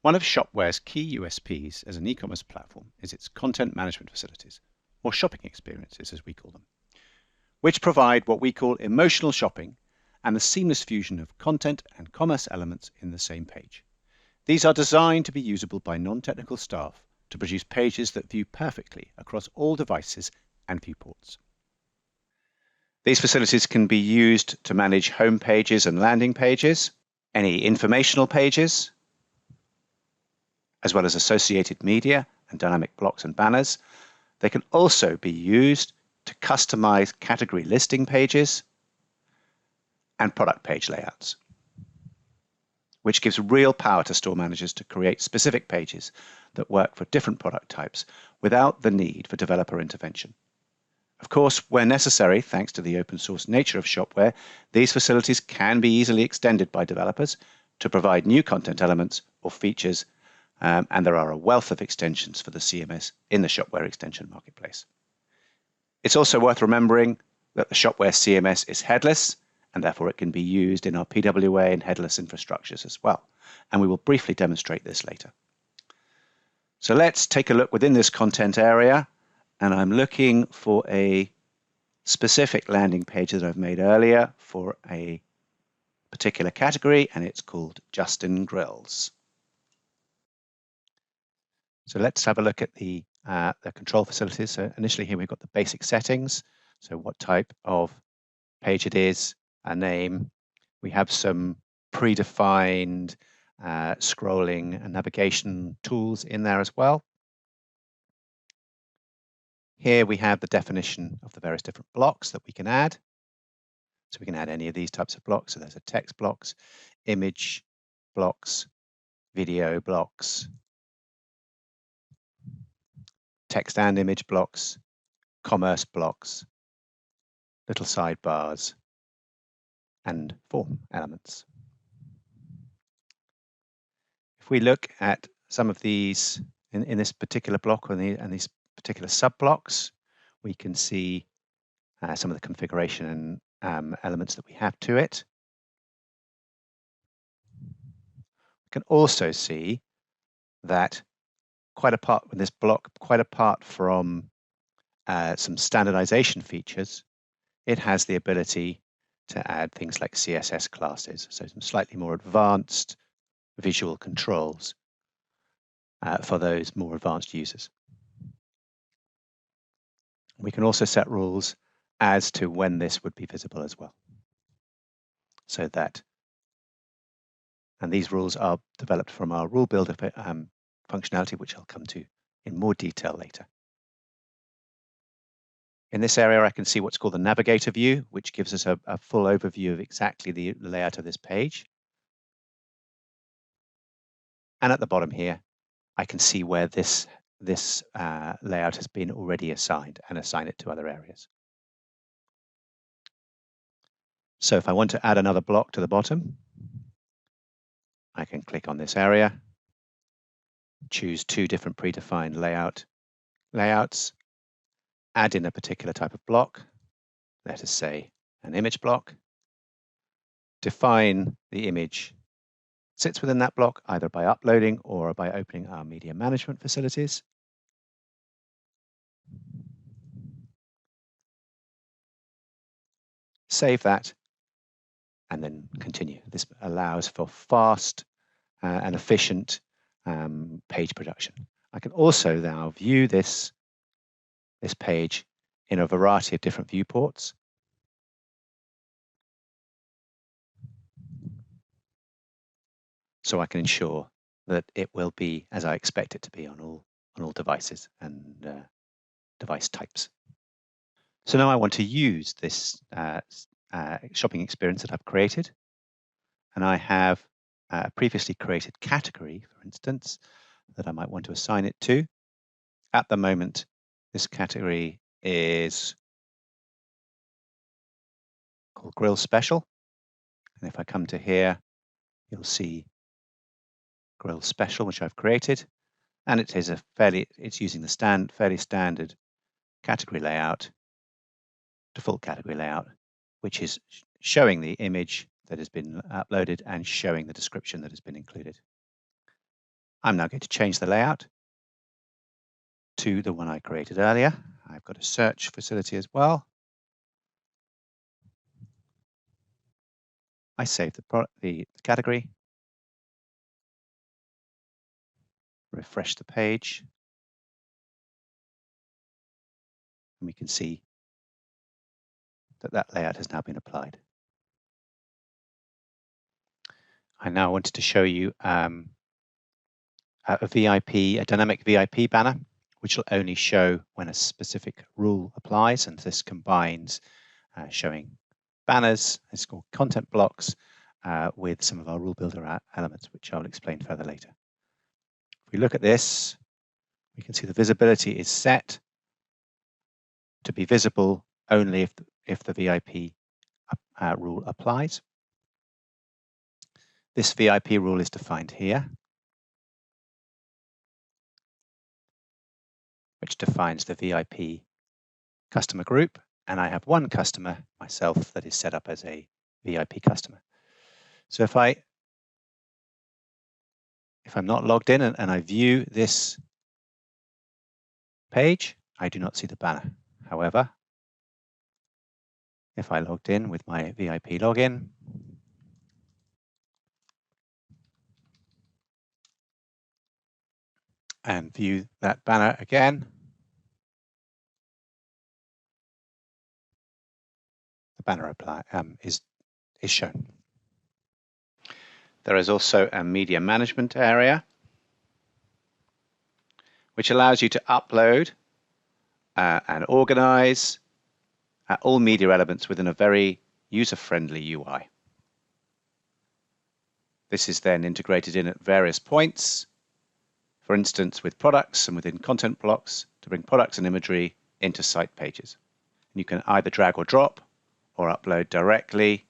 One of Shopware's key USPs as an e-commerce platform is its content management facilities, or shopping experiences as we call them, which provide what we call emotional shopping and the seamless fusion of content and commerce elements in the same page. These are designed to be usable by non-technical staff to produce pages that view perfectly across all devices and viewports. These facilities can be used to manage home pages and landing pages, any informational pages, as well as associated media and dynamic blocks and banners. They can also be used to customize category listing pages and product page layouts, which gives real power to store managers to create specific pages that work for different product types without the need for developer intervention. Of course, where necessary, thanks to the open source nature of Shopware, these facilities can be easily extended by developers to provide new content elements or features, and there are a wealth of extensions for the CMS in the Shopware extension marketplace. It's also worth remembering that the Shopware CMS is headless, and therefore it can be used in our PWA and headless infrastructures as well. And we will briefly demonstrate this later. So let's take a look within this content area, and I'm looking for a specific landing page that I've made earlier for a particular category, and it's called Justin Grills. So let's have a look at the control facilities. So initially here we've got the basic settings. So what type of page it is, a name. We have some predefined scrolling and navigation tools in there as well. Here we have the definition of the various different blocks that we can add. So we can add any of these types of blocks. So there's a text blocks, image blocks, video blocks, text and image blocks, commerce blocks, little sidebars, and form elements. If we look at some of these in this particular block and these particular sub-blocks, we can see some of the configuration and elements that we have to it. We can also see that quite apart from some standardization features, it has the ability to add things like CSS classes, so some slightly more advanced visual controls for those more advanced users. We can also set rules as to when this would be visible as well. So that, and these rules are developed from our rule builder functionality, which I'll come to in more detail later. In this area, I can see what's called the navigator view, which gives us a full overview of exactly the layout of this page. And at the bottom here, I can see where this layout has been already assigned and assign it to other areas. So if I want to add another block to the bottom, I can click on this area, choose two different predefined layouts, add in a particular type of block, let us say an image block, define the image sits within that block either by uploading or by opening our media management facilities. Save that and then continue. This allows for fast and efficient page production. I can also now view this page in a variety of different viewports. So I can ensure that it will be as I expect it to be on all devices and device types. So now I want to use this shopping experience that I've created, and I have a previously created category, for instance, that I might want to assign it to. At the moment, this category is called Grill Special, and if I come to here, you'll see Grill Special, which I've created, and it is it's using the fairly standard category layout, default category layout, which is showing the image that has been uploaded and showing the description that has been included. I'm now going to change the layout to the one I created earlier. I've got a search facility as well. I save the category, refresh the page, and we can see that that layout has now been applied. I now wanted to show you a dynamic VIP banner, which will only show when a specific rule applies, and this combines showing banners, it's called content blocks, with some of our rule builder elements, which I'll explain further later. If we look at this, we can see the visibility is set to be visible only if the VIP rule applies. This VIP rule is defined here, which defines the VIP customer group, and I have one customer myself that is set up as a VIP customer. So if I'm not logged in and I view this page, I do not see the banner. However, if I logged in with my VIP login, and view that banner again, the banner is shown. There is also a media management area, which allows you to upload and organize all media elements within a very user-friendly UI. This is then integrated in at various points, for instance, with products and within content blocks to bring products and imagery into site pages. And you can either drag or drop or upload directly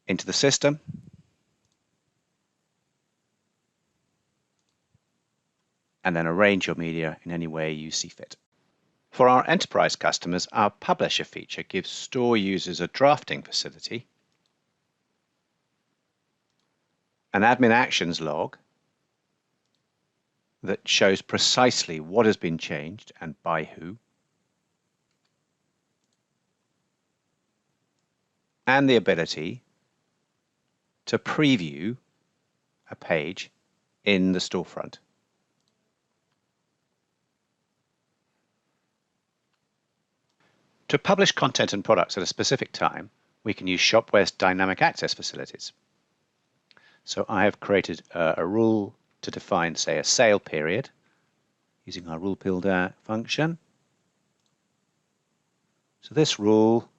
into the system. And then arrange your media in any way you see fit. For our enterprise customers, our publisher feature gives store users a drafting facility, an admin actions log that shows precisely what has been changed and by who, and the ability to preview a page in the storefront. To publish content and products at a specific time, we can use Shopware's dynamic access facilities. So I have created a rule to define, say, a sale period using our rule builder function. So this rule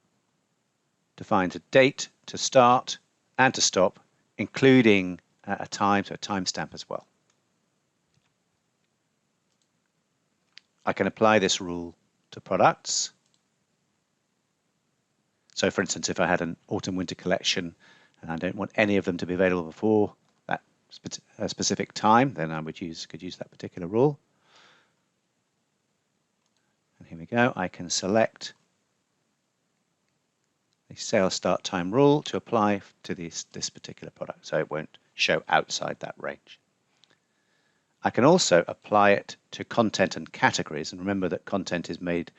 defines a date to start and to stop, including a time, so a timestamp as well. I can apply this rule to products. So for instance, if I had an autumn-winter collection and I don't want any of them to be available before that specific time, then I could use that particular rule. And here we go. I can select the sales start time rule to apply to this particular product, so it won't show outside that range. I can also apply it to content and categories, and remember that content is made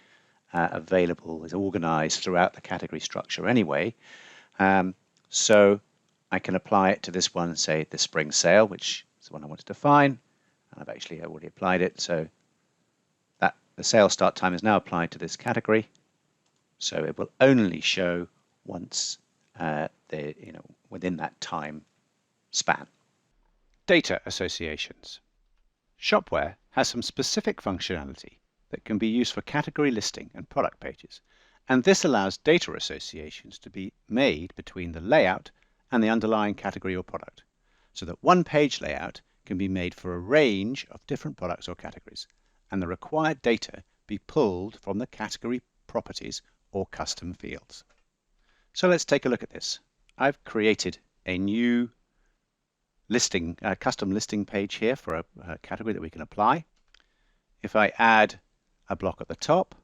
available, is organized throughout the category structure anyway. So I can apply it to this one, say the spring sale, which is the one I want to define. And I've actually already applied it, so that the sale start time is now applied to this category. So it will only show once within that time span. Data associations. Shopware has some specific functionality that can be used for category listing and product pages, and this allows data associations to be made between the layout and the underlying category or product, so that one page layout can be made for a range of different products or categories, and the required data be pulled from the category properties or custom fields. So let's take a look at this. I've created a new listing, custom listing page here for a category that we can apply. If I add a block at the top,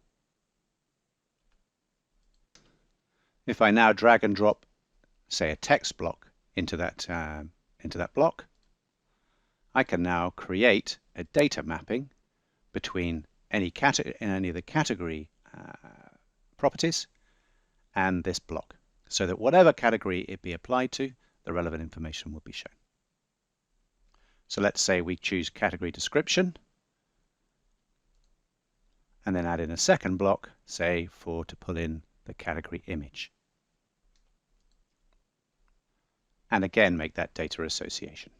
if I now drag and drop, say, a text block into that block, I can now create a data mapping between any of the category properties and this block, so that whatever category it be applied to, the relevant information will be shown. So let's say we choose category description and then add in a second block, say to pull in the category image. And again, make that data association.